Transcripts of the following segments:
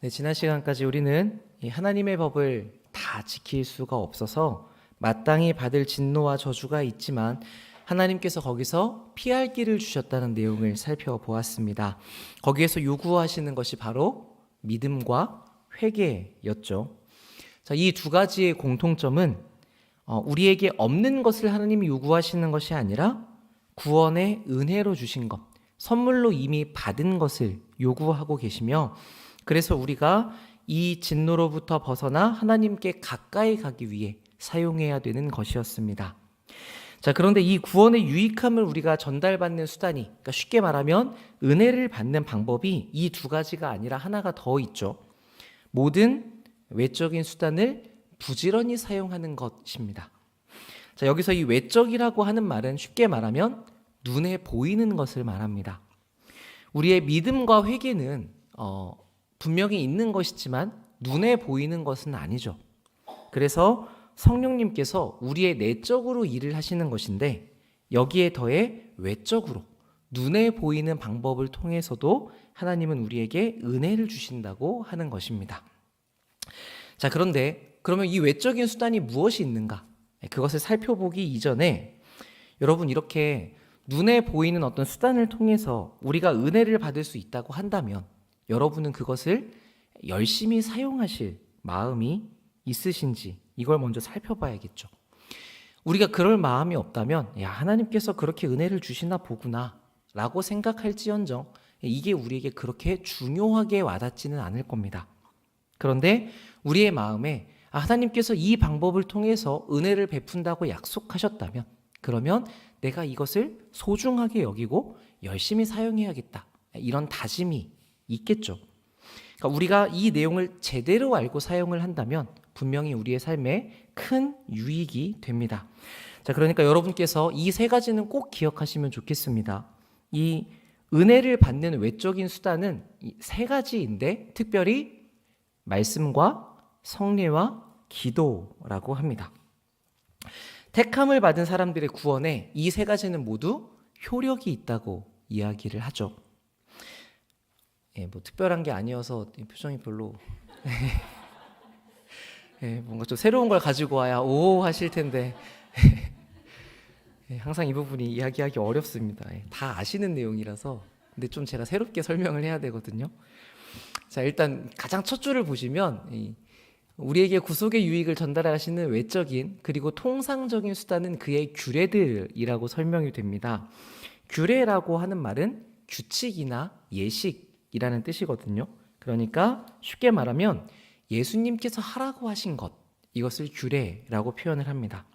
네, 지난 시간까지 우리는 이 하나님의 법을 다 지킬 수가 없어서 마땅히 받을 진노와 저주가 있지만 하나님께서 거기서 피할 길을 주셨다는 내용을 살펴보았습니다. 거기에서 요구하시는 것이 바로 믿음과 회개였죠. 자, 이 두 가지의 공통점은 우리에게 없는 것을 하나님이 요구하시는 것이 아니라 구원의 은혜로 주신 것, 선물로 이미 받은 것을 요구하고 계시며, 그래서 우리가 이 진노로부터 벗어나 하나님께 가까이 가기 위해 사용해야 되는 것이었습니다. 자, 그런데 이 구원의 유익함을 우리가 전달받는 수단이, 그러니까 쉽게 말하면 은혜를 받는 방법이 이 두 가지가 아니라 하나가 더 있죠. 모든 외적인 수단을 부지런히 사용하는 것입니다. 자, 여기서 이 외적이라고 하는 말은 쉽게 말하면 눈에 보이는 것을 말합니다. 우리의 믿음과 회개는 분명히 있는 것이지만 눈에 보이는 것은 아니죠. 그래서 성령님께서 우리의 내적으로 일을 하시는 것인데, 여기에 더해 외적으로 눈에 보이는 방법을 통해서도 하나님은 우리에게 은혜를 주신다고 하는 것입니다. 자, 그런데 그러면 이 외적인 수단이 무엇이 있는가? 그것을 살펴보기 이전에 여러분, 이렇게 눈에 보이는 어떤 수단을 통해서 우리가 은혜를 받을 수 있다고 한다면 여러분은 그것을 열심히 사용하실 마음이 있으신지 이걸 먼저 살펴봐야겠죠. 우리가 그럴 마음이 없다면 하나님께서 그렇게 은혜를 주시나 보구나 라고 생각할지언정 이게 우리에게 그렇게 중요하게 와닿지는 않을 겁니다. 그런데 우리의 마음에 하나님께서 이 방법을 통해서 은혜를 베푼다고 약속하셨다면, 그러면 내가 이것을 소중하게 여기고 열심히 사용해야겠다, 이런 다짐이 있겠죠. 그러니까 우리가 이 내용을 제대로 알고 사용을 한다면 분명히 우리의 삶에 큰 유익이 됩니다. 자, 그러니까 여러분께서 이 세 가지는 꼭 기억하시면 좋겠습니다. 이 은혜를 받는 외적인 수단은 이 세 가지인데 특별히 말씀과 성례와 기도라고 합니다. 택함을 받은 사람들의 구원에 이 세 가지는 모두 효력이 있다고 이야기를 하죠. 뭐 특별한 게 아니어서 표정이 별로 뭔가 좀 새로운 걸 가지고 와야 오 하실 텐데 항상 이 부분이 이야기하기 어렵습니다. 다 아시는 내용이라서. 근데 좀 제가 새롭게 설명을 해야 되거든요. 자, 일단 가장 첫 줄을 보시면 우리에게 구속의 유익을 전달하시는 외적인 그리고 통상적인 수단은 그의 규례들이라고 설명이 됩니다. 규례라고 하는 말은 규칙이나 예식이라는 뜻이거든요. 그러니까 쉽게 말하면 예수님께서 하라고 하신 것, 이것을 규례라고 표현을 합니다.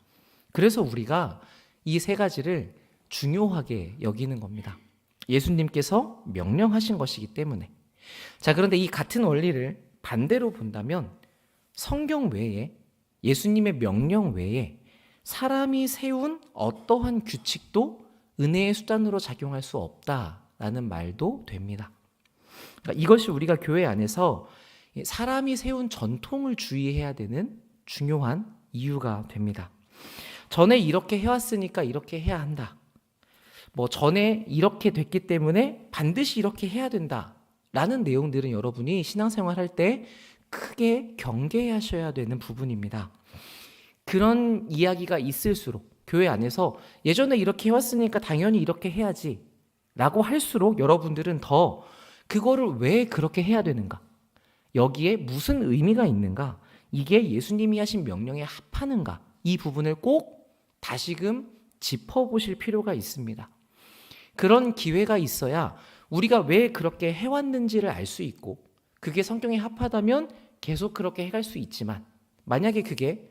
그래서 우리가 이 세 가지를 중요하게 여기는 겁니다. 예수님께서 명령하신 것이기 때문에. 자, 그런데 이 같은 원리를 반대로 본다면 성경 외에, 예수님의 명령 외에 사람이 세운 어떠한 규칙도 은혜의 수단으로 작용할 수 없다라는 말도 됩니다. 그러니까 이것이 우리가 교회 안에서 사람이 세운 전통을 주의해야 되는 중요한 이유가 됩니다. 전에 이렇게 해왔으니까 이렇게 해야 한다. 전에 이렇게 됐기 때문에 반드시 이렇게 해야 된다. 라는 내용들은 여러분이 신앙생활 할 때 크게 경계하셔야 되는 부분입니다. 그런 이야기가 있을수록 교회 안에서 예전에 이렇게 해왔으니까 당연히 이렇게 해야지 라고 할수록 여러분들은 더 그거를 왜 그렇게 해야 되는가? 여기에 무슨 의미가 있는가? 이게 예수님이 하신 명령에 합하는가? 이 부분을 꼭 다시금 짚어보실 필요가 있습니다. 그런 기회가 있어야 우리가 왜 그렇게 해왔는지를 알 수 있고, 그게 성경에 합하다면 계속 그렇게 해갈 수 있지만, 만약에 그게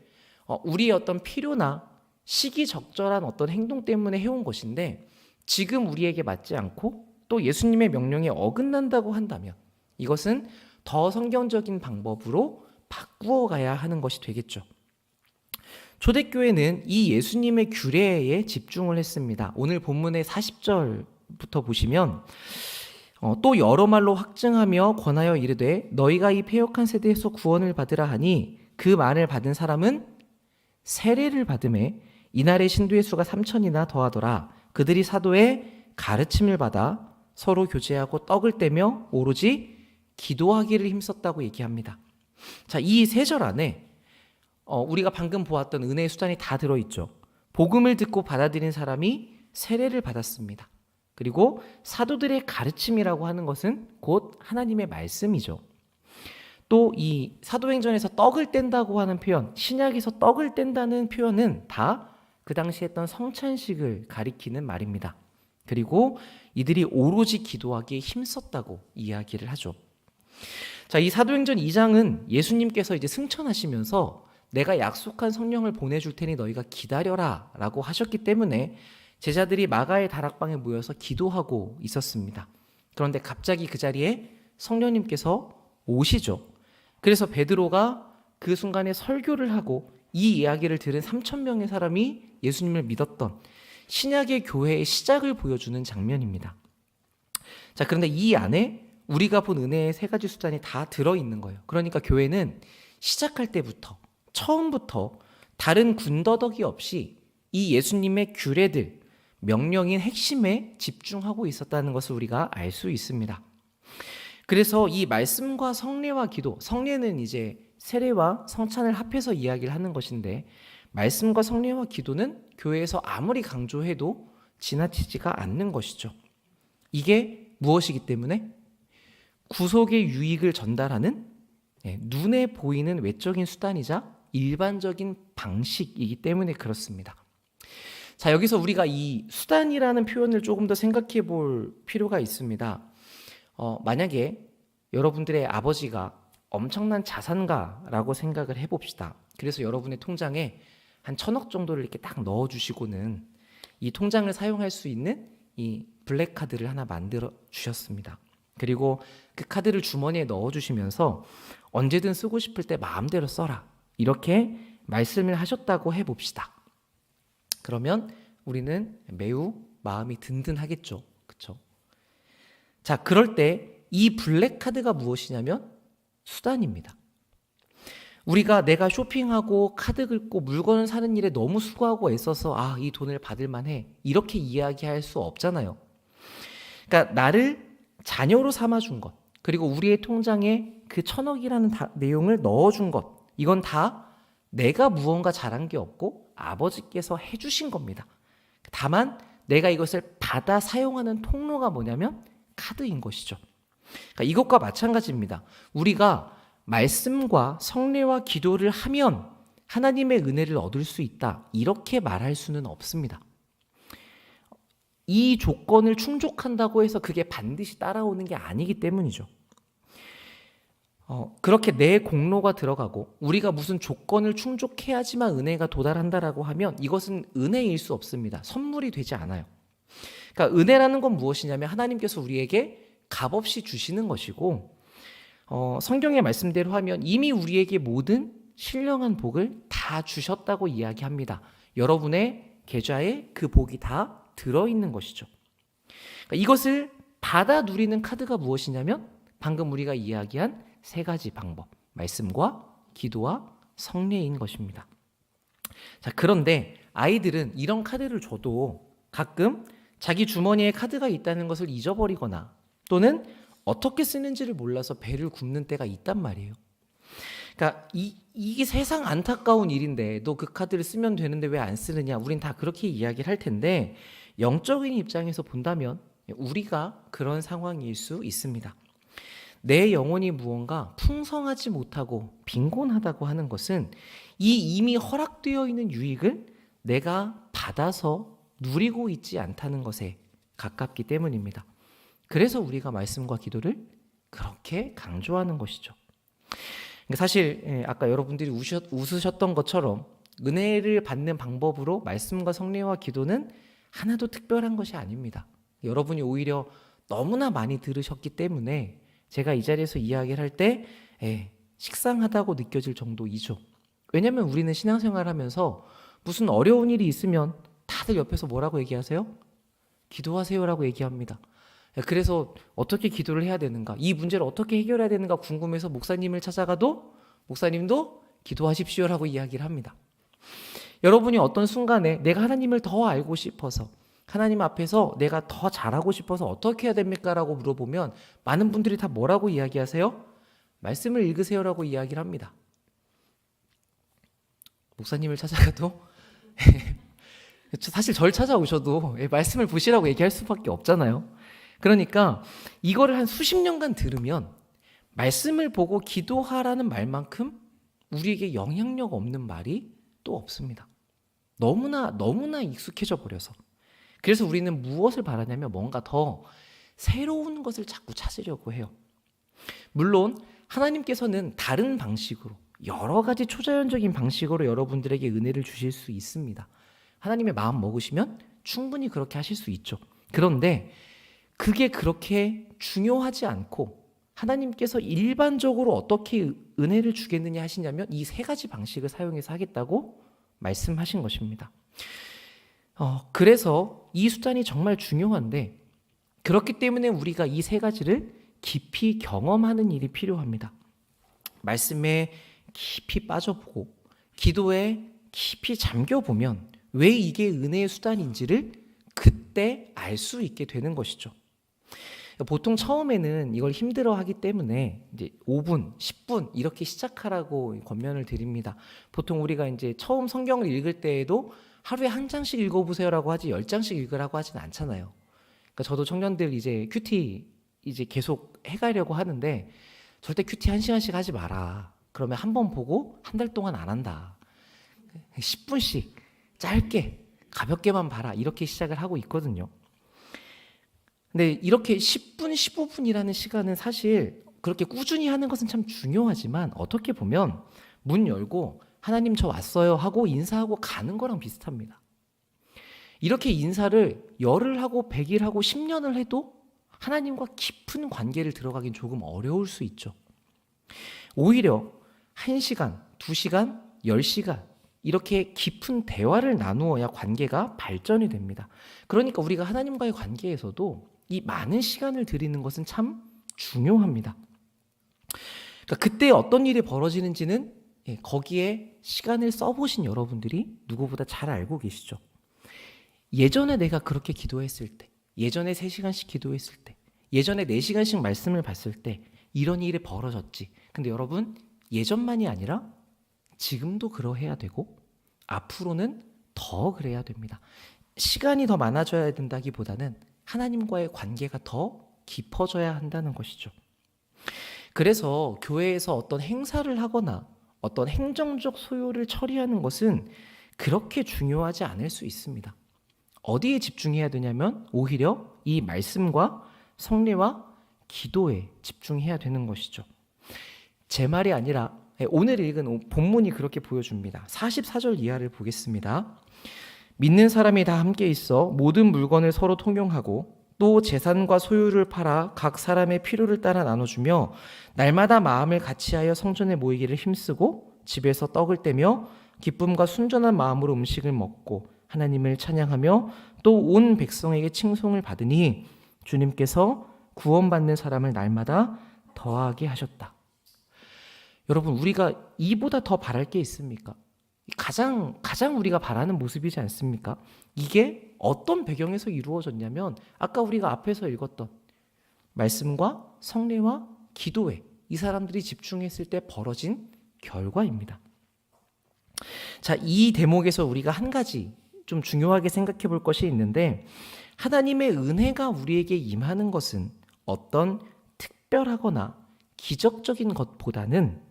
우리의 어떤 필요나 시기적절한 어떤 행동 때문에 해온 것인데 지금 우리에게 맞지 않고 또 예수님의 명령에 어긋난다고 한다면 이것은 더 성경적인 방법으로 바꾸어 가야 하는 것이 되겠죠. 초대교회는 이 예수님의 규례에 집중을 했습니다. 오늘 본문의 40절부터 보시면 또 여러 말로 확증하며 권하여 이르되 너희가 이 패역한 세대에서 구원을 받으라 하니 그 말을 받은 사람은 세례를 받음에 이날의 신도의 수가 3,000이나 더하더라. 그들이 사도의 가르침을 받아 서로 교제하고 떡을 떼며 오로지 기도하기를 힘썼다고 얘기합니다. 자, 이 세 절 안에 우리가 방금 보았던 은혜의 수단이 다 들어있죠. 복음을 듣고 받아들인 사람이 세례를 받았습니다. 그리고 사도들의 가르침이라고 하는 것은 곧 하나님의 말씀이죠. 또 이 사도행전에서 떡을 뗀다고 하는 표현, 신약에서 떡을 뗀다는 표현은 다 그 당시 했던 성찬식을 가리키는 말입니다. 그리고 이들이 오로지 기도하기에 힘썼다고 이야기를 하죠. 자, 이 사도행전 2장은 예수님께서 이제 승천하시면서 내가 약속한 성령을 보내줄 테니 너희가 기다려라 라고 하셨기 때문에 제자들이 마가의 다락방에 모여서 기도하고 있었습니다. 그런데 갑자기 그 자리에 성령님께서 오시죠. 그래서 베드로가 그 순간에 설교를 하고 이 이야기를 들은 3,000명의 사람이 예수님을 믿었던 신약의 교회의 시작을 보여주는 장면입니다. 자, 그런데 이 안에 우리가 본 은혜의 세 가지 수단이 다 들어있는 거예요. 그러니까 교회는 시작할 때부터, 처음부터 다른 군더더기 없이 이 예수님의 규례들, 명령인 핵심에 집중하고 있었다는 것을 우리가 알 수 있습니다. 그래서 이 말씀과 성례와 기도, 성례는 이제 세례와 성찬을 합해서 이야기를 하는 것인데 말씀과 성례와 기도는 교회에서 아무리 강조해도 지나치지가 않는 것이죠. 이게 무엇이기 때문에? 구속의 유익을 전달하는 눈에 보이는 외적인 수단이자 일반적인 방식이기 때문에 그렇습니다. 자, 여기서 우리가 이 수단이라는 표현을 조금 더 생각해 볼 필요가 있습니다. 만약에 여러분들의 아버지가 엄청난 자산가라고 생각을 해봅시다. 그래서 여러분의 통장에 한 1,000억 정도를 이렇게 딱 넣어주시고는 이 통장을 사용할 수 있는 이 블랙카드를 하나 만들어 주셨습니다. 그리고 그 카드를 주머니에 넣어주시면서 언제든 쓰고 싶을 때 마음대로 써라. 이렇게 말씀을 하셨다고 해봅시다. 그러면 우리는 매우 마음이 든든하겠죠. 그렇죠? 자, 그럴 때 이 블랙카드가 무엇이냐면 수단입니다. 우리가 내가 쇼핑하고 카드 긁고 물건을 사는 일에 너무 수고하고 애써서 이 돈을 받을 만해 이렇게 이야기할 수 없잖아요. 그러니까 나를 자녀로 삼아준 것, 그리고 우리의 통장에 그 1,000억이라는 내용을 넣어준 것, 이건 다 내가 무언가 잘한 게 없고 아버지께서 해주신 겁니다. 다만 내가 이것을 받아 사용하는 통로가 뭐냐면 카드인 것이죠. 그러니까 이것과 마찬가지입니다. 우리가 말씀과 성례와 기도를 하면 하나님의 은혜를 얻을 수 있다. 이렇게 말할 수는 없습니다. 이 조건을 충족한다고 해서 그게 반드시 따라오는 게 아니기 때문이죠. 그렇게 내 공로가 들어가고 우리가 무슨 조건을 충족해야지만 은혜가 도달한다라고 하면 이것은 은혜일 수 없습니다. 선물이 되지 않아요. 그러니까 은혜라는 건 무엇이냐면 하나님께서 우리에게 값없이 주시는 것이고 성경의 말씀대로 하면 이미 우리에게 모든 신령한 복을 다 주셨다고 이야기합니다. 여러분의 계좌에 그 복이 다 들어있는 것이죠. 그러니까 이것을 받아 누리는 카드가 무엇이냐면 방금 우리가 이야기한 세 가지 방법, 말씀과 기도와 성례인 것입니다. 자, 그런데 아이들은 이런 카드를 줘도 가끔 자기 주머니에 카드가 있다는 것을 잊어버리거나 또는 어떻게 쓰는지를 몰라서 배를 굽는 때가 있단 말이에요. 그러니까 이게 세상 안타까운 일인데 너 그 카드를 쓰면 되는데 왜 안 쓰느냐? 우린 다 그렇게 이야기를 할 텐데 영적인 입장에서 본다면 우리가 그런 상황일 수 있습니다. 내 영혼이 무언가 풍성하지 못하고 빈곤하다고 하는 것은 이 이미 허락되어 있는 유익을 내가 받아서 누리고 있지 않다는 것에 가깝기 때문입니다. 그래서 우리가 말씀과 기도를 그렇게 강조하는 것이죠. 사실 아까 여러분들이 웃으셨던 것처럼 은혜를 받는 방법으로 말씀과 성례와 기도는 하나도 특별한 것이 아닙니다. 여러분이 오히려 너무나 많이 들으셨기 때문에 제가 이 자리에서 이야기를 할 때 식상하다고 느껴질 정도이죠. 왜냐하면 우리는 신앙생활을 하면서 무슨 어려운 일이 있으면 다들 옆에서 뭐라고 얘기하세요? 기도하세요라고 얘기합니다. 그래서 어떻게 기도를 해야 되는가, 이 문제를 어떻게 해결해야 되는가 궁금해서 목사님을 찾아가도 목사님도 기도하십시오라고 이야기를 합니다. 여러분이 어떤 순간에 내가 하나님을 더 알고 싶어서 하나님 앞에서 내가 더 잘하고 싶어서 어떻게 해야 됩니까? 라고 물어보면 많은 분들이 다 뭐라고 이야기하세요? 말씀을 읽으세요라고 이야기를 합니다. 목사님을 찾아가도 사실 절 찾아오셔도 말씀을 보시라고 얘기할 수밖에 없잖아요. 그러니까 이거를 한 수십 년간 들으면 말씀을 보고 기도하라는 말만큼 우리에게 영향력 없는 말이 또 없습니다. 너무나 익숙해져 버려서. 그래서 우리는 무엇을 바라냐면 뭔가 더 새로운 것을 자꾸 찾으려고 해요. 물론 하나님께서는 다른 방식으로 여러 가지 초자연적인 방식으로 여러분들에게 은혜를 주실 수 있습니다. 하나님의 마음 먹으시면 충분히 그렇게 하실 수 있죠. 그런데 그게 그렇게 중요하지 않고 하나님께서 일반적으로 어떻게 은혜를 주겠느냐 하시냐면 이 세 가지 방식을 사용해서 하겠다고 말씀하신 것입니다. 그래서 이 수단이 정말 중요한데 그렇기 때문에 우리가 이 세 가지를 깊이 경험하는 일이 필요합니다. 말씀에 깊이 빠져보고 기도에 깊이 잠겨보면 왜 이게 은혜의 수단인지를 그때 알 수 있게 되는 것이죠. 보통 처음에는 이걸 힘들어하기 때문에 이제 5분, 10분 이렇게 시작하라고 권면을 드립니다. 보통 우리가 이제 처음 성경을 읽을 때에도 하루에 한 장씩 읽어보세요라고 하지 10장씩 읽으라고 하진 않잖아요. 그러니까 저도 청년들 이제 큐티 이제 계속 해가려고 하는데 절대 큐티 1시간씩 하지 마라. 그러면 한 번 보고 한 달 동안 안 한다. 10분씩 짧게 가볍게만 봐라. 이렇게 시작을 하고 있거든요. 근데 이렇게 10분, 15분이라는 시간은 사실 그렇게 꾸준히 하는 것은 참 중요하지만 어떻게 보면 문 열고 하나님 저 왔어요 하고 인사하고 가는 거랑 비슷합니다. 이렇게 인사를 열흘 하고 100일 하고 10년을 해도 하나님과 깊은 관계를 들어가긴 조금 어려울 수 있죠. 오히려 1시간, 2시간, 10시간 이렇게 깊은 대화를 나누어야 관계가 발전이 됩니다. 그러니까 우리가 하나님과의 관계에서도 이 많은 시간을 들이는 것은 참 중요합니다. 그러니까 그때 어떤 일이 벌어지는지는 거기에 시간을 써보신 여러분들이 누구보다 잘 알고 계시죠. 예전에 내가 그렇게 기도했을 때, 예전에 3시간씩 기도했을 때, 예전에 4시간씩 말씀을 봤을 때 이런 일이 벌어졌지. 근데 여러분 예전만이 아니라 지금도 그러해야 되고 앞으로는 더 그래야 됩니다. 시간이 더 많아져야 된다기보다는 하나님과의 관계가 더 깊어져야 한다는 것이죠. 그래서 교회에서 어떤 행사를 하거나 어떤 행정적 소요를 처리하는 것은 그렇게 중요하지 않을 수 있습니다. 어디에 집중해야 되냐면 오히려 이 말씀과 성례와 기도에 집중해야 되는 것이죠. 제 말이 아니라 오늘 읽은 본문이 그렇게 보여줍니다. 44절 이하를 보겠습니다. 믿는 사람이 다 함께 있어 모든 물건을 서로 통용하고 또 재산과 소유를 팔아 각 사람의 필요를 따라 나눠주며 날마다 마음을 같이하여 성전에 모이기를 힘쓰고 집에서 떡을 떼며 기쁨과 순전한 마음으로 음식을 먹고 하나님을 찬양하며 또 온 백성에게 칭송을 받으니 주님께서 구원받는 사람을 날마다 더하게 하셨다. 여러분 우리가 이보다 더 바랄 게 있습니까? 가장 우리가 바라는 모습이지 않습니까? 이게 어떤 배경에서 이루어졌냐면 아까 우리가 앞에서 읽었던 말씀과 성례와 기도에 이 사람들이 집중했을 때 벌어진 결과입니다. 자, 이 대목에서 우리가 한 가지 좀 중요하게 생각해 볼 것이 있는데 하나님의 은혜가 우리에게 임하는 것은 어떤 특별하거나 기적적인 것보다는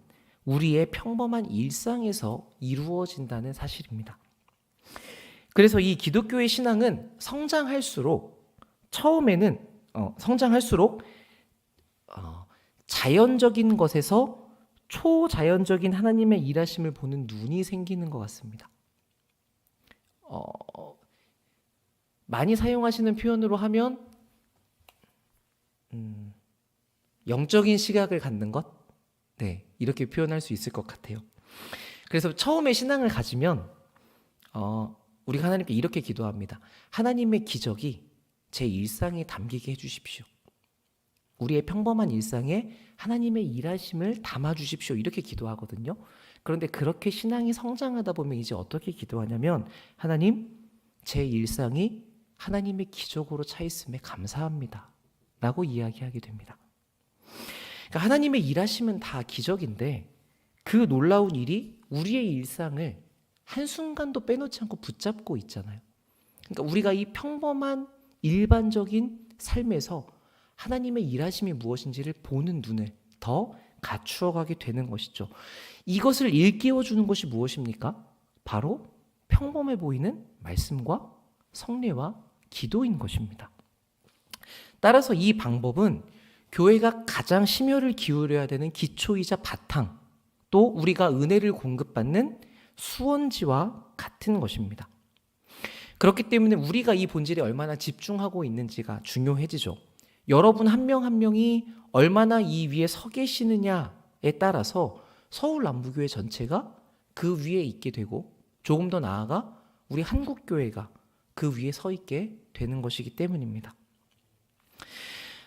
우리의 평범한 일상에서 이루어진다는 사실입니다. 그래서 이 기독교의 신앙은 성장할수록 처음에는 자연적인 것에서 초자연적인 하나님의 일하심을 보는 눈이 생기는 것 같습니다. 많이 사용하시는 표현으로 하면 영적인 시각을 갖는 것? 네, 이렇게 표현할 수 있을 것 같아요. 그래서 처음에 신앙을 가지면 우리가 하나님께 이렇게 기도합니다. 하나님의 기적이 제 일상에 담기게 해주십시오. 우리의 평범한 일상에 하나님의 일하심을 담아주십시오. 이렇게 기도하거든요. 그런데 그렇게 신앙이 성장하다 보면 이제 어떻게 기도하냐면 하나님, 제 일상이 하나님의 기적으로 차 있음에 감사합니다 라고 이야기하게 됩니다. 그러니까 하나님의 일하심은 다 기적인데 그 놀라운 일이 우리의 일상을 한순간도 빼놓지 않고 붙잡고 있잖아요. 그러니까 우리가 이 평범한 일반적인 삶에서 하나님의 일하심이 무엇인지를 보는 눈을 더 갖추어가게 되는 것이죠. 이것을 일깨워주는 것이 무엇입니까? 바로 평범해 보이는 말씀과 성례와 기도인 것입니다. 따라서 이 방법은 교회가 가장 심혈을 기울여야 되는 기초이자 바탕, 또 우리가 은혜를 공급받는 수원지와 같은 것입니다. 그렇기 때문에 우리가 이 본질에 얼마나 집중하고 있는지가 중요해지죠. 여러분 한 명 한 명이 얼마나 이 위에 서 계시느냐에 따라서 서울 남부교회 전체가 그 위에 있게 되고 조금 더 나아가 우리 한국교회가 그 위에 서 있게 되는 것이기 때문입니다.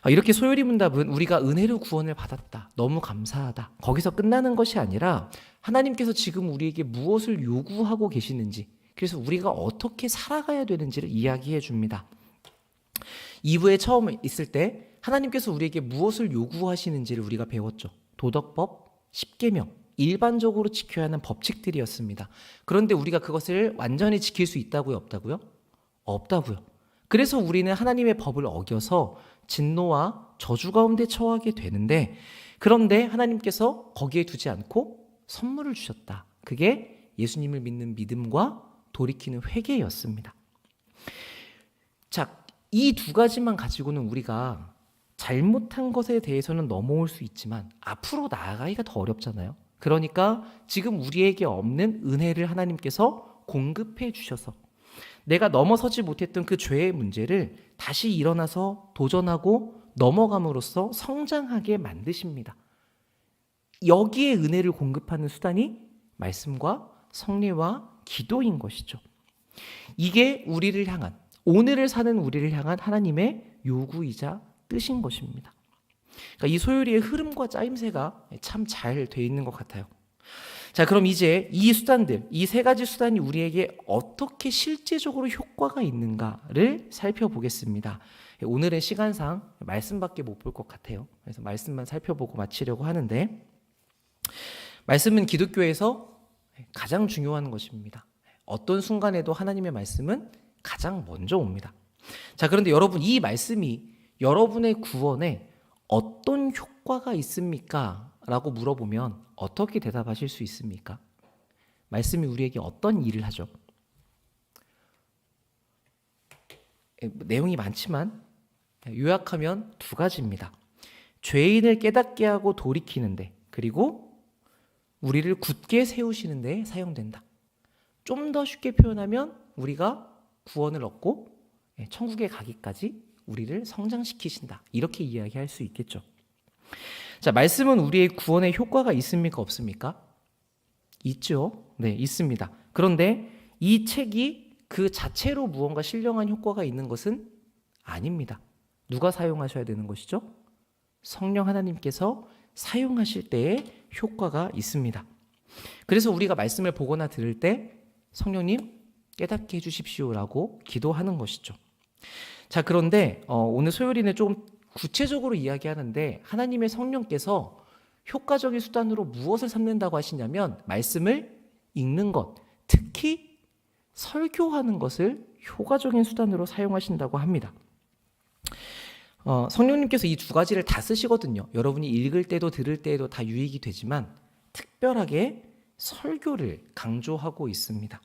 이렇게 소요리 문답은 우리가 은혜로 구원을 받았다, 너무 감사하다, 거기서 끝나는 것이 아니라 하나님께서 지금 우리에게 무엇을 요구하고 계시는지, 그래서 우리가 어떻게 살아가야 되는지를 이야기해 줍니다. 2부에 처음 있을 때 하나님께서 우리에게 무엇을 요구하시는지를 우리가 배웠죠. 도덕법, 십계명, 일반적으로 지켜야 하는 법칙들이었습니다. 그런데 우리가 그것을 완전히 지킬 수 있다고요? 없다고요? 없다고요. 그래서 우리는 하나님의 법을 어겨서 진노와 저주 가운데 처하게 되는데, 그런데 하나님께서 거기에 두지 않고 선물을 주셨다. 그게 예수님을 믿는 믿음과 돌이키는 회개였습니다. 자, 이 두 가지만 가지고는 우리가 잘못한 것에 대해서는 넘어올 수 있지만 앞으로 나아가기가 더 어렵잖아요. 그러니까 지금 우리에게 없는 은혜를 하나님께서 공급해 주셔서 내가 넘어서지 못했던 그 죄의 문제를 다시 일어나서 도전하고 넘어감으로써 성장하게 만드십니다. 여기에 은혜를 공급하는 수단이 말씀과 성례와 기도인 것이죠. 이게 우리를 향한, 오늘을 사는 우리를 향한 하나님의 요구이자 뜻인 것입니다. 그러니까 이 소요리의 흐름과 짜임새가 참 잘 돼 있는 것 같아요. 자, 그럼 이제 이 수단들, 이 세 가지 수단이 우리에게 어떻게 실제적으로 효과가 있는가를 살펴보겠습니다. 오늘의 시간상 말씀밖에 못 볼 것 같아요. 그래서 말씀만 살펴보고 마치려고 하는데, 말씀은 기독교에서 가장 중요한 것입니다. 어떤 순간에도 하나님의 말씀은 가장 먼저 옵니다. 자, 그런데 여러분, 이 말씀이 여러분의 구원에 어떤 효과가 있습니까? 라고 물어보면 어떻게 대답하실 수 있습니까? 말씀이 우리에게 어떤 일을 하죠? 내용이 많지만 요약하면 두 가지입니다. 죄인을 깨닫게 하고 돌이키는데, 그리고 우리를 굳게 세우시는 데 사용된다. 좀 더 쉽게 표현하면 우리가 구원을 얻고 천국에 가기까지 우리를 성장시키신다. 이렇게 이야기할 수 있겠죠. 자, 말씀은 우리의 구원에 효과가 있습니까? 없습니까? 있죠. 네, 있습니다. 그런데 이 책이 그 자체로 무언가 신령한 효과가 있는 것은 아닙니다. 누가 사용하셔야 되는 것이죠? 성령 하나님께서 사용하실 때에 효과가 있습니다. 그래서 우리가 말씀을 보거나 들을 때 성령님 깨닫게 해주십시오라고 기도하는 것이죠. 자, 그런데 오늘 소요리는 좀 구체적으로 이야기하는데, 하나님의 성령께서 효과적인 수단으로 무엇을 삼는다고 하시냐면 말씀을 읽는 것, 특히 설교하는 것을 효과적인 수단으로 사용하신다고 합니다. 성령님께서 이 두 가지를 다 쓰시거든요. 여러분이 읽을 때도 들을 때에도 다 유익이 되지만 특별하게 설교를 강조하고 있습니다.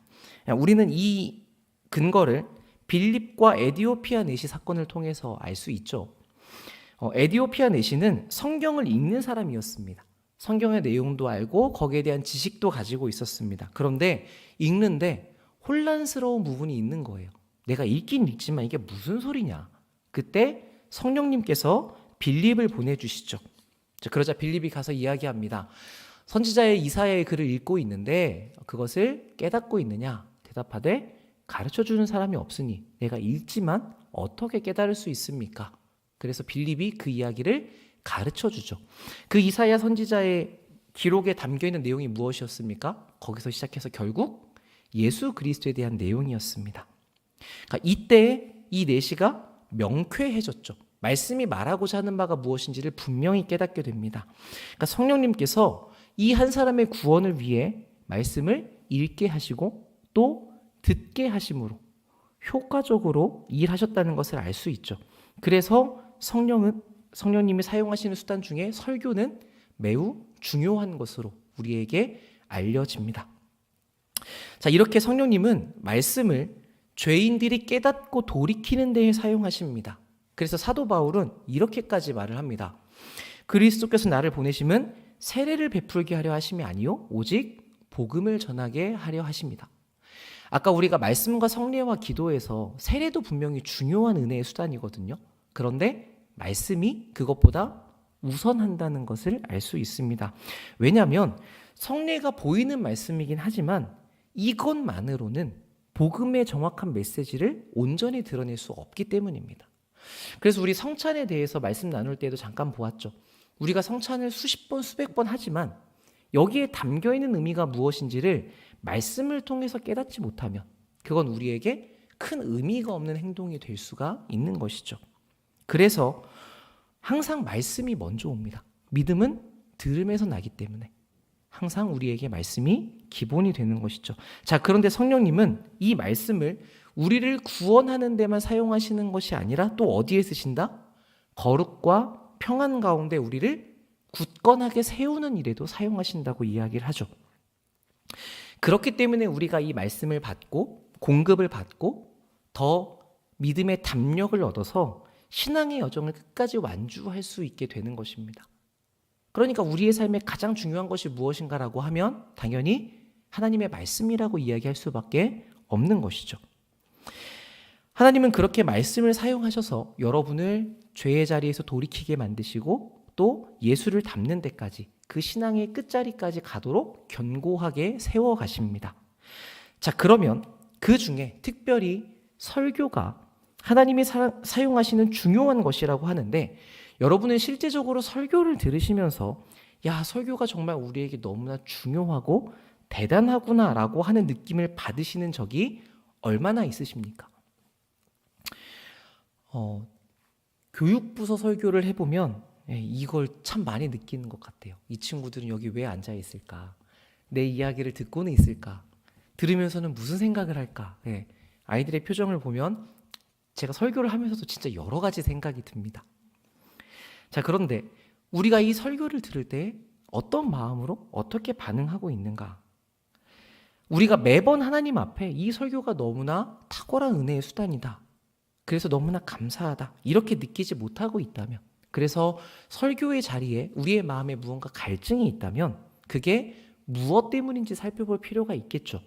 우리는 이 근거를 빌립과 에디오피아 내시 사건을 통해서 알 수 있죠. 에디오피아 내시는 성경을 읽는 사람이었습니다. 성경의 내용도 알고 거기에 대한 지식도 가지고 있었습니다. 그런데 읽는데 혼란스러운 부분이 있는 거예요. 내가 읽긴 읽지만 이게 무슨 소리냐. 그때 성령님께서 빌립을 보내주시죠. 그러자 빌립이 가서 이야기합니다. 선지자의 이사야의 글을 읽고 있는데 그것을 깨닫고 있느냐? 대답하되 가르쳐주는 사람이 없으니 내가 읽지만 어떻게 깨달을 수 있습니까? 그래서 빌립이 그 이야기를 가르쳐주죠. 그 이사야 선지자의 기록에 담겨있는 내용이 무엇이었습니까? 거기서 시작해서 결국 예수 그리스도에 대한 내용이었습니다. 그러니까 이때 이 내시가 명쾌해졌죠. 말씀이 말하고자 하는 바가 무엇인지를 분명히 깨닫게 됩니다. 그러니까 성령님께서 이 한 사람의 구원을 위해 말씀을 읽게 하시고 또 듣게 하심으로 효과적으로 일하셨다는 것을 알 수 있죠. 그래서 성령님이 사용하시는 수단 중에 설교는 매우 중요한 것으로 우리에게 알려집니다. 자, 이렇게 성령님은 말씀을 죄인들이 깨닫고 돌이키는 데에 사용하십니다. 그래서 사도 바울은 이렇게까지 말을 합니다. 그리스도께서 나를 보내심은 세례를 베풀게 하려 하심이 아니요 오직 복음을 전하게 하려 하십니다. 아까 우리가 말씀과 성례와 기도에서 세례도 분명히 중요한 은혜의 수단이거든요. 그런데 말씀이 그것보다 우선한다는 것을 알 수 있습니다. 왜냐하면 성례가 보이는 말씀이긴 하지만 이것만으로는 복음의 정확한 메시지를 온전히 드러낼 수 없기 때문입니다. 그래서 우리 성찬에 대해서 말씀 나눌 때도 잠깐 보았죠. 우리가 성찬을 수십 번, 수백 번 하지만 여기에 담겨있는 의미가 무엇인지를 말씀을 통해서 깨닫지 못하면 그건 우리에게 큰 의미가 없는 행동이 될 수가 있는 것이죠. 그래서 항상 말씀이 먼저 옵니다. 믿음은 들음에서 나기 때문에 항상 우리에게 말씀이 기본이 되는 것이죠. 자, 그런데 성령님은 이 말씀을 우리를 구원하는 데만 사용하시는 것이 아니라 또 어디에 쓰신다? 거룩과 평안 가운데 우리를 굳건하게 세우는 일에도 사용하신다고 이야기를 하죠. 그렇기 때문에 우리가 이 말씀을 받고 공급을 받고 더 믿음의 담력을 얻어서 신앙의 여정을 끝까지 완주할 수 있게 되는 것입니다. 그러니까 우리의 삶에 가장 중요한 것이 무엇인가라고 하면 당연히 하나님의 말씀이라고 이야기할 수밖에 없는 것이죠. 하나님은 그렇게 말씀을 사용하셔서 여러분을 죄의 자리에서 돌이키게 만드시고 또 예수를 닮는 데까지 그 신앙의 끝자리까지 가도록 견고하게 세워가십니다. 자, 그러면 그 중에 특별히 설교가 하나님이 사용하시는 중요한 것이라고 하는데 여러분은 실제적으로 설교를 들으시면서 야, 설교가 정말 우리에게 너무나 중요하고 대단하구나라고 하는 느낌을 받으시는 적이 얼마나 있으십니까? 교육부서 설교를 해보면 이걸 참 많이 느끼는 것 같아요. 이 친구들은 여기 왜 앉아 있을까? 내 이야기를 듣고는 있을까? 들으면서는 무슨 생각을 할까? 아이들의 표정을 보면 제가 설교를 하면서도 진짜 여러 가지 생각이 듭니다. 자, 그런데 우리가 이 설교를 들을 때 어떤 마음으로 어떻게 반응하고 있는가? 우리가 매번 하나님 앞에 이 설교가 너무나 탁월한 은혜의 수단이다. 그래서 너무나 감사하다. 이렇게 느끼지 못하고 있다면, 그래서 설교의 자리에 우리의 마음에 무언가 갈증이 있다면 그게 무엇 때문인지 살펴볼 필요가 있겠죠.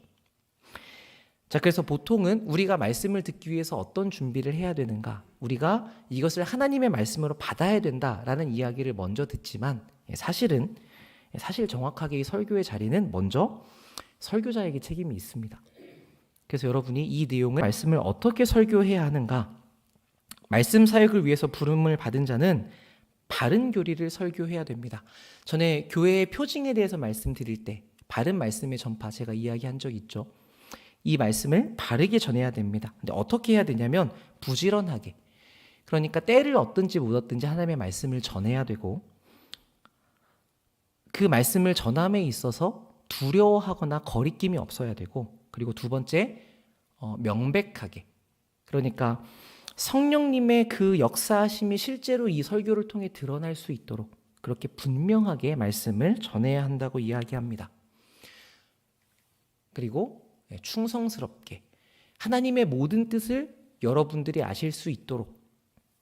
자, 그래서 보통은 우리가 말씀을 듣기 위해서 어떤 준비를 해야 되는가? 우리가 이것을 하나님의 말씀으로 받아야 된다라는 이야기를 먼저 듣지만 사실 정확하게 이 설교의 자리는 먼저 설교자에게 책임이 있습니다. 그래서 여러분이 이 내용을 말씀을 어떻게 설교해야 하는가? 말씀 사역을 위해서 부름을 받은 자는 바른 교리를 설교해야 됩니다. 전에 교회의 표징에 대해서 말씀드릴 때 바른 말씀의 전파 제가 이야기한 적 있죠. 이 말씀을 바르게 전해야 됩니다. 근데 어떻게 해야 되냐면 부지런하게. 그러니까 때를 얻든지 못 얻든지 하나님의 말씀을 전해야 되고 그 말씀을 전함에 있어서 두려워하거나 거리낌이 없어야 되고 그리고 두 번째 명백하게. 그러니까 성령님의 그 역사하심이 실제로 이 설교를 통해 드러날 수 있도록 그렇게 분명하게 말씀을 전해야 한다고 이야기합니다. 그리고 충성스럽게 하나님의 모든 뜻을 여러분들이 아실 수 있도록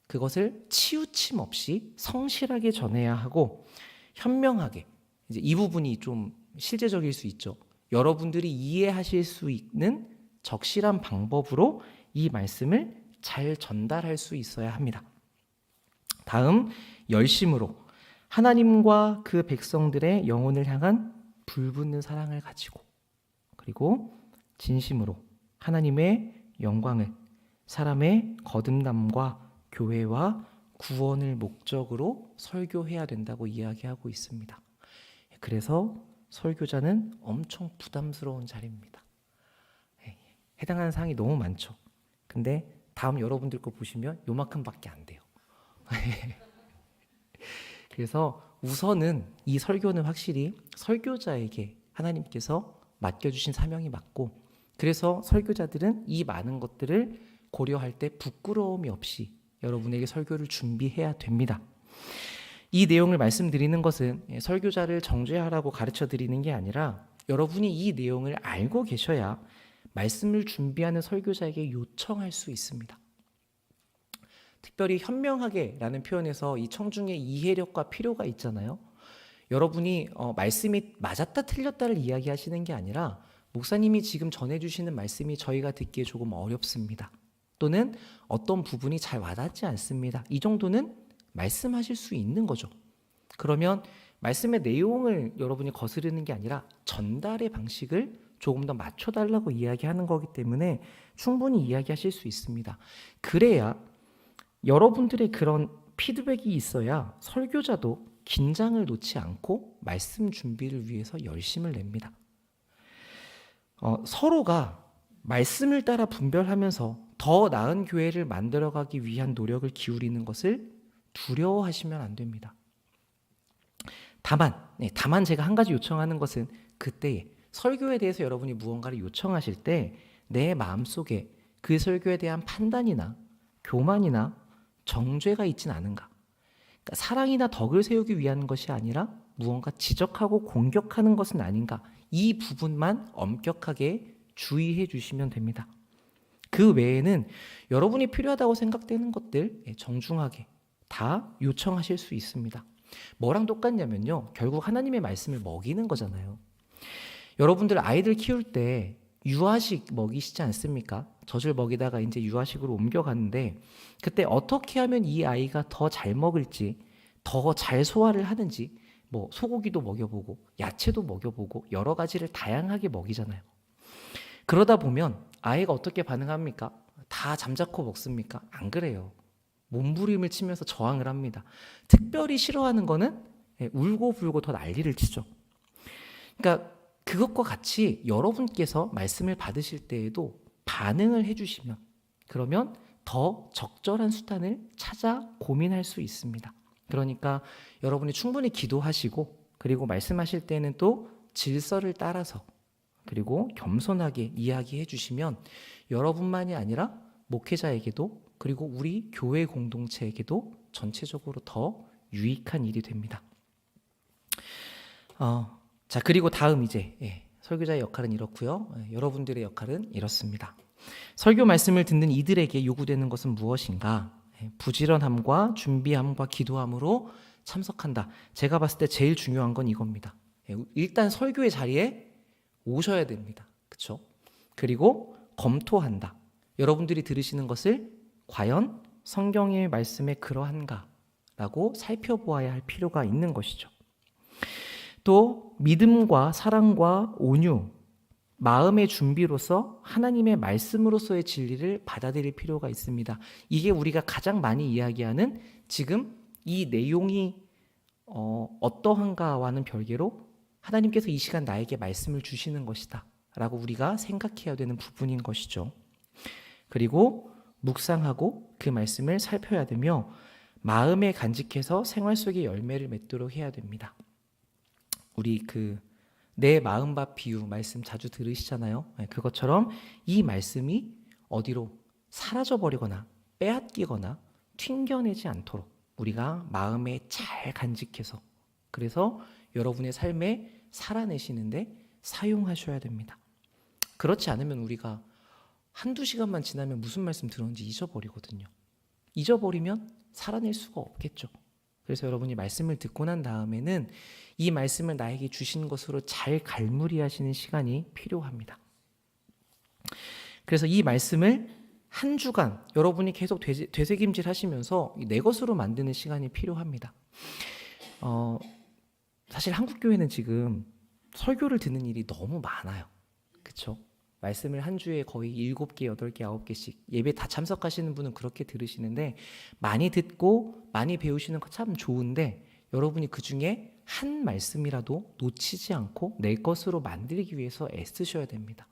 그것을 치우침 없이 성실하게 전해야 하고 현명하게, 이제 이 부분이 좀 실제적일 수 있죠. 여러분들이 이해하실 수 있는 적실한 방법으로 이 말씀을 잘 전달할 수 있어야 합니다. 다음, 열심으로 하나님과 그 백성들의 영혼을 향한 불붙는 사랑을 가지고 그리고 진심으로 하나님의 영광을 사람의 거듭남과 교회와 구원을 목적으로 설교해야 된다고 이야기하고 있습니다. 그래서 설교자는 엄청 부담스러운 자리입니다. 해당하는 사항이 너무 많죠. 근데 다음 여러분들 거 보시면 요만큼밖에 안 돼요. 그래서 우선은 이 설교는 확실히 설교자에게 하나님께서 맡겨주신 사명이 맞고, 그래서 설교자들은 이 많은 것들을 고려할 때 부끄러움이 없이 여러분에게 설교를 준비해야 됩니다. 이 내용을 말씀드리는 것은 설교자를 정죄하라고 가르쳐 드리는 게 아니라 여러분이 이 내용을 알고 계셔야 말씀을 준비하는 설교자에게 요청할 수 있습니다. 특별히 현명하게라는 표현에서 이 청중의 이해력과 필요가 있잖아요. 여러분이 말씀이 맞았다 틀렸다를 이야기하시는 게 아니라 목사님이 지금 전해주시는 말씀이 저희가 듣기에 조금 어렵습니다. 또는 어떤 부분이 잘 와닿지 않습니다. 이 정도는 말씀하실 수 있는 거죠. 그러면 말씀의 내용을 여러분이 거스르는 게 아니라 전달의 방식을 조금 더 맞춰달라고 이야기하는 거기 때문에 충분히 이야기하실 수 있습니다. 그래야 여러분들의 그런 피드백이 있어야 설교자도 긴장을 놓지 않고 말씀 준비를 위해서 열심을 냅니다. 서로가 말씀을 따라 분별하면서 더 나은 교회를 만들어가기 위한 노력을 기울이는 것을 두려워하시면 안 됩니다. 다만 제가 한 가지 요청하는 것은 그때에 설교에 대해서 여러분이 무언가를 요청하실 때 내 마음속에 그 설교에 대한 판단이나 교만이나 정죄가 있진 않은가. 그러니까 사랑이나 덕을 세우기 위한 것이 아니라 무언가 지적하고 공격하는 것은 아닌가. 이 부분만 엄격하게 주의해 주시면 됩니다. 그 외에는 여러분이 필요하다고 생각되는 것들 정중하게 다 요청하실 수 있습니다. 뭐랑 똑같냐면요. 결국 하나님의 말씀을 먹이는 거잖아요. 여러분들 아이들 키울 때 유아식 먹이시지 않습니까? 젖을 먹이다가 이제 유아식으로 옮겨가는데 그때 어떻게 하면 이 아이가 더 잘 먹을지, 더 잘 소화를 하는지 뭐 소고기도 먹여보고 야채도 먹여보고 여러 가지를 다양하게 먹이잖아요. 그러다 보면 아이가 어떻게 반응합니까? 다 잠자코 먹습니까? 안 그래요. 몸부림을 치면서 저항을 합니다. 특별히 싫어하는 거는 울고 불고 더 난리를 치죠. 그러니까 그것과 같이 여러분께서 말씀을 받으실 때에도 반응을 해주시면 그러면 더 적절한 수단을 찾아 고민할 수 있습니다. 그러니까 여러분이 충분히 기도하시고 그리고 말씀하실 때는 또 질서를 따라서 그리고 겸손하게 이야기해 주시면 여러분만이 아니라 목회자에게도 그리고 우리 교회 공동체에게도 전체적으로 더 유익한 일이 됩니다. 자, 그리고 다음 이제 설교자의 역할은 이렇고요. 여러분들의 역할은 이렇습니다. 설교 말씀을 듣는 이들에게 요구되는 것은 무엇인가? 부지런함과 준비함과 기도함으로 참석한다. 제가 봤을 때 제일 중요한 건 이겁니다. 일단 설교의 자리에 오셔야 됩니다. 그렇죠? 그리고 검토한다. 여러분들이 들으시는 것을 과연 성경의 말씀에 그러한가라고 살펴보아야 할 필요가 있는 것이죠. 또 믿음과 사랑과 온유, 마음의 준비로서 하나님의 말씀으로서의 진리를 받아들일 필요가 있습니다. 이게 우리가 가장 많이 이야기하는 지금 이 내용이 어떠한가와는 별개로 하나님께서 이 시간 나에게 말씀을 주시는 것이다 라고 우리가 생각해야 되는 부분인 것이죠. 그리고 묵상하고 그 말씀을 살펴야 되며 마음에 간직해서 생활 속에 열매를 맺도록 해야 됩니다. 우리 내 마음밭 비유 말씀 자주 들으시잖아요. 그것처럼 이 말씀이 어디로 사라져버리거나 빼앗기거나 튕겨내지 않도록 우리가 마음에 잘 간직해서 그래서 여러분의 삶에 살아내시는데 사용하셔야 됩니다. 그렇지 않으면 우리가 한두 시간만 지나면 무슨 말씀 들었는지 잊어버리거든요. 잊어버리면 살아낼 수가 없겠죠. 그래서 여러분이 말씀을 듣고 난 다음에는 이 말씀을 나에게 주신 것으로 잘 갈무리하시는 시간이 필요합니다. 그래서 이 말씀을 한 주간 여러분이 계속 되새김질 하시면서 내 것으로 만드는 시간이 필요합니다. 사실 한국교회는 지금 설교를 듣는 일이 너무 많아요. 그렇죠? 말씀을 한 주에 거의 7개, 8개, 9개씩 예배 다 참석하시는 분은 그렇게 들으시는데 많이 듣고 많이 배우시는 거 참 좋은데 여러분이 그 중에 한 말씀이라도 놓치지 않고 내 것으로 만들기 위해서 애쓰셔야 됩니다.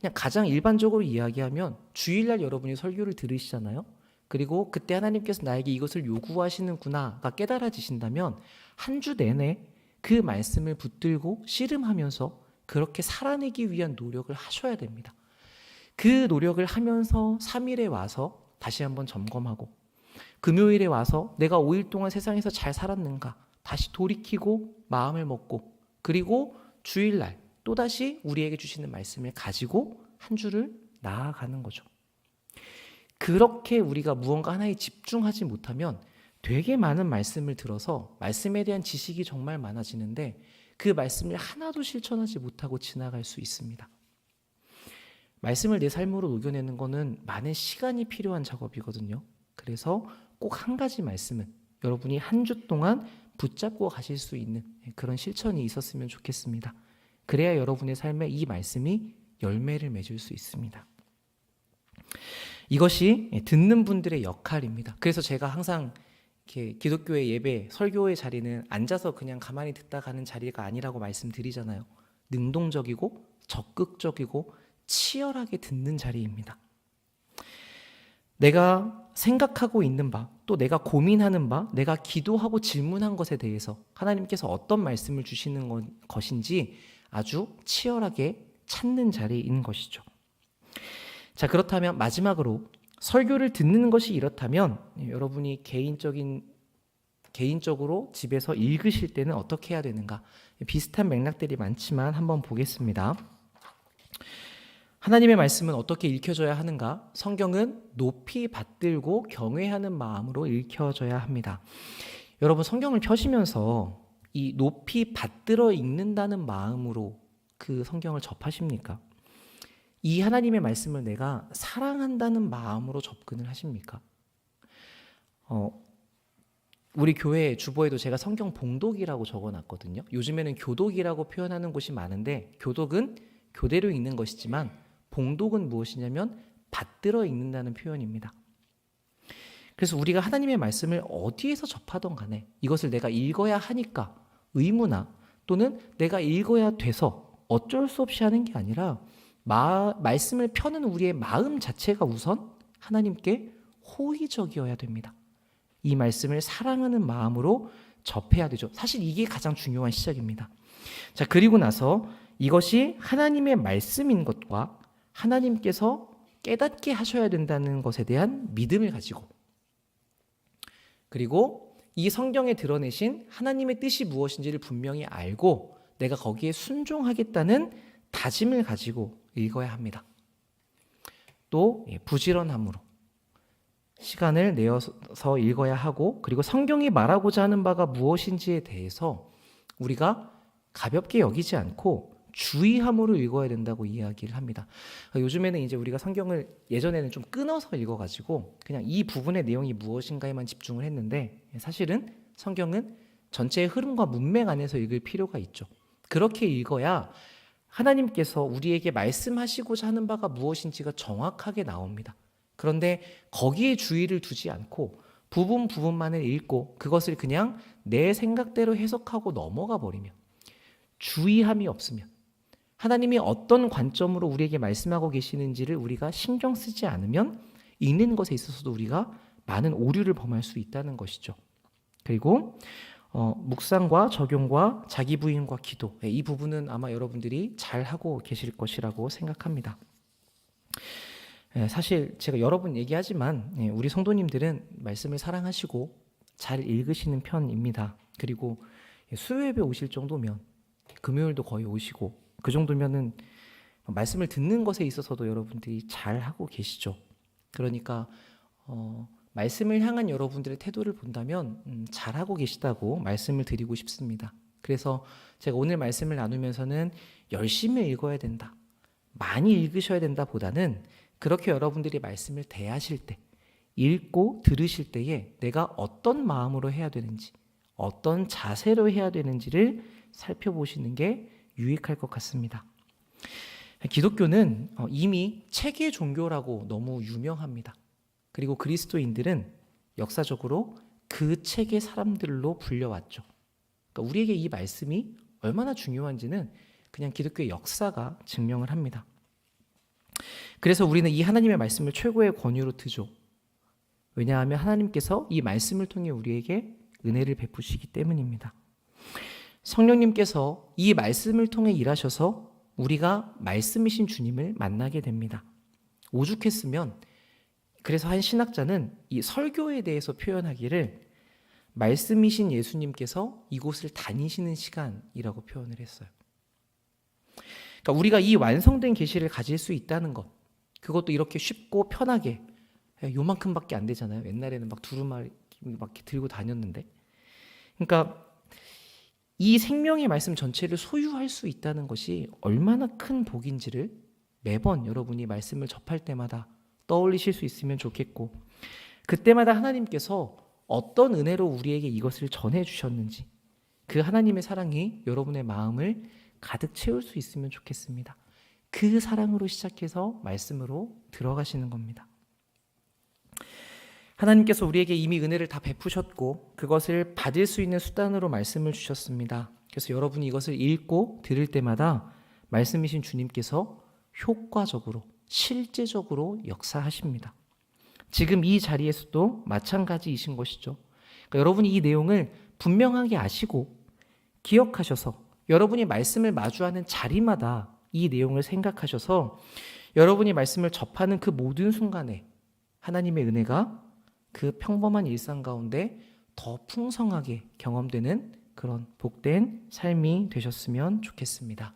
그냥 가장 일반적으로 이야기하면 주일날 여러분이 설교를 들으시잖아요. 그리고 그때 하나님께서 나에게 이것을 요구하시는구나가 깨달아지신다면 한 주 내내 그 말씀을 붙들고 씨름하면서 그렇게 살아내기 위한 노력을 하셔야 됩니다. 그 노력을 하면서 3일에 와서 다시 한번 점검하고 금요일에 와서 내가 5일 동안 세상에서 잘 살았는가 다시 돌이키고 마음을 먹고 그리고 주일날 또다시 우리에게 주시는 말씀을 가지고 한 주를 나아가는 거죠. 그렇게 우리가 무언가 하나에 집중하지 못하면 되게 많은 말씀을 들어서 말씀에 대한 지식이 정말 많아지는데 그 말씀을 하나도 실천하지 못하고 지나갈 수 있습니다. 말씀을 내 삶으로 녹여내는 것은 많은 시간이 필요한 작업이거든요. 그래서 꼭 한 가지 말씀은 여러분이 한 주 동안 붙잡고 가실 수 있는 그런 실천이 있었으면 좋겠습니다. 그래야 여러분의 삶에 이 말씀이 열매를 맺을 수 있습니다. 이것이 듣는 분들의 역할입니다. 그래서 제가 항상 이렇게 기독교의 예배, 설교의 자리는 앉아서 그냥 가만히 듣다 가는 자리가 아니라고 말씀드리잖아요. 능동적이고 적극적이고 치열하게 듣는 자리입니다. 내가 생각하고 있는 바, 또 내가 고민하는 바, 내가 기도하고 질문한 것에 대해서 하나님께서 어떤 말씀을 주시는 것인지 아주 치열하게 찾는 자리인 것이죠. 자, 그렇다면 마지막으로 설교를 듣는 것이 이렇다면 여러분이 개인적으로 집에서 읽으실 때는 어떻게 해야 되는가? 비슷한 맥락들이 많지만 한번 보겠습니다. 하나님의 말씀은 어떻게 읽혀져야 하는가? 성경은 높이 받들고 경외하는 마음으로 읽혀져야 합니다. 여러분 성경을 펴시면서 이 높이 받들어 읽는다는 마음으로 그 성경을 접하십니까? 이 하나님의 말씀을 내가 사랑한다는 마음으로 접근을 하십니까? 우리 교회 주보에도 제가 성경 봉독이라고 적어놨거든요. 요즘에는 교독이라고 표현하는 곳이 많은데 교독은 교대로 읽는 것이지만 봉독은 무엇이냐면 받들어 읽는다는 표현입니다. 그래서 우리가 하나님의 말씀을 어디에서 접하던 간에 이것을 내가 읽어야 하니까 의무나 또는 내가 읽어야 돼서 어쩔 수 없이 하는 게 아니라 말씀을 펴는 우리의 마음 자체가 우선 하나님께 호의적이어야 됩니다. 이 말씀을 사랑하는 마음으로 접해야 되죠. 사실 이게 가장 중요한 시작입니다. 자, 그리고 나서 이것이 하나님의 말씀인 것과 하나님께서 깨닫게 하셔야 된다는 것에 대한 믿음을 가지고 그리고 이 성경에 드러내신 하나님의 뜻이 무엇인지를 분명히 알고 내가 거기에 순종하겠다는 다짐을 가지고 읽어야 합니다. 또 부지런함으로 시간을 내어서 읽어야 하고 그리고 성경이 말하고자 하는 바가 무엇인지에 대해서 우리가 가볍게 여기지 않고 주의함으로 읽어야 된다고 이야기를 합니다. 요즘에는 이제 우리가 성경을 예전에는 좀 끊어서 읽어가지고 그냥 이 부분의 내용이 무엇인가에만 집중을 했는데 사실은 성경은 전체의 흐름과 문맥 안에서 읽을 필요가 있죠. 그렇게 읽어야 하나님께서 우리에게 말씀하시고자 하는 바가 무엇인지가 정확하게 나옵니다. 그런데 거기에 주의를 두지 않고 부분만을 읽고 그것을 그냥 내 생각대로 해석하고 넘어가 버리면 주의함이 없으면 하나님이 어떤 관점으로 우리에게 말씀하고 계시는지를 우리가 신경 쓰지 않으면 읽는 것에 있어서도 우리가 많은 오류를 범할 수 있다는 것이죠. 그리고 묵상과 적용과 자기 부인과 기도 이 부분은 아마 여러분들이 잘 하고 계실 것이라고 생각합니다. 사실 제가 여러 번 얘기하지만 우리 성도님들은 말씀을 사랑하시고 잘 읽으시는 편입니다. 그리고 수요예배 오실 정도면 금요일도 거의 오시고 그 정도면은 말씀을 듣는 것에 있어서도 여러분들이 잘 하고 계시죠. 그러니까 말씀을 향한 여러분들의 태도를 본다면 잘 하고 계시다고 말씀을 드리고 싶습니다. 그래서 제가 오늘 말씀을 나누면서는 열심히 읽어야 된다, 많이 읽으셔야 된다 보다는 그렇게 여러분들이 말씀을 대하실 때, 읽고 들으실 때에 내가 어떤 마음으로 해야 되는지, 어떤 자세로 해야 되는지를 살펴보시는 게 유익할 것 같습니다. 기독교는 이미 책의 종교라고 너무 유명합니다. 그리고 그리스도인들은 역사적으로 그 책의 사람들로 불려왔죠. 그러니까 우리에게 이 말씀이 얼마나 중요한지는 그냥 기독교의 역사가 증명을 합니다. 그래서 우리는 이 하나님의 말씀을 최고의 권유로 드죠. 왜냐하면 하나님께서 이 말씀을 통해 우리에게 은혜를 베푸시기 때문입니다. 성령님께서 이 말씀을 통해 일하셔서 우리가 말씀이신 주님을 만나게 됩니다. 오죽했으면, 그래서 한 신학자는 이 설교에 대해서 표현하기를 말씀이신 예수님께서 이곳을 다니시는 시간이라고 표현을 했어요. 그러니까 우리가 이 완성된 계시를 가질 수 있다는 것, 그것도 이렇게 쉽고 편하게, 요만큼밖에 안 되잖아요. 옛날에는 막 두루마리 막 이렇게 들고 다녔는데, 그러니까 이 생명의 말씀 전체를 소유할 수 있다는 것이 얼마나 큰 복인지를 매번 여러분이 말씀을 접할 때마다 떠올리실 수 있으면 좋겠고, 그때마다 하나님께서 어떤 은혜로 우리에게 이것을 전해주셨는지, 그 하나님의 사랑이 여러분의 마음을 가득 채울 수 있으면 좋겠습니다. 그 사랑으로 시작해서 말씀으로 들어가시는 겁니다. 하나님께서 우리에게 이미 은혜를 다 베푸셨고 그것을 받을 수 있는 수단으로 말씀을 주셨습니다. 그래서 여러분이 이것을 읽고 들을 때마다 말씀이신 주님께서 효과적으로, 실제적으로 역사하십니다. 지금 이 자리에서도 마찬가지이신 것이죠. 그러니까 여러분이 이 내용을 분명하게 아시고 기억하셔서 여러분이 말씀을 마주하는 자리마다 이 내용을 생각하셔서 여러분이 말씀을 접하는 그 모든 순간에 하나님의 은혜가 그 평범한 일상 가운데 더 풍성하게 경험되는 그런 복된 삶이 되셨으면 좋겠습니다.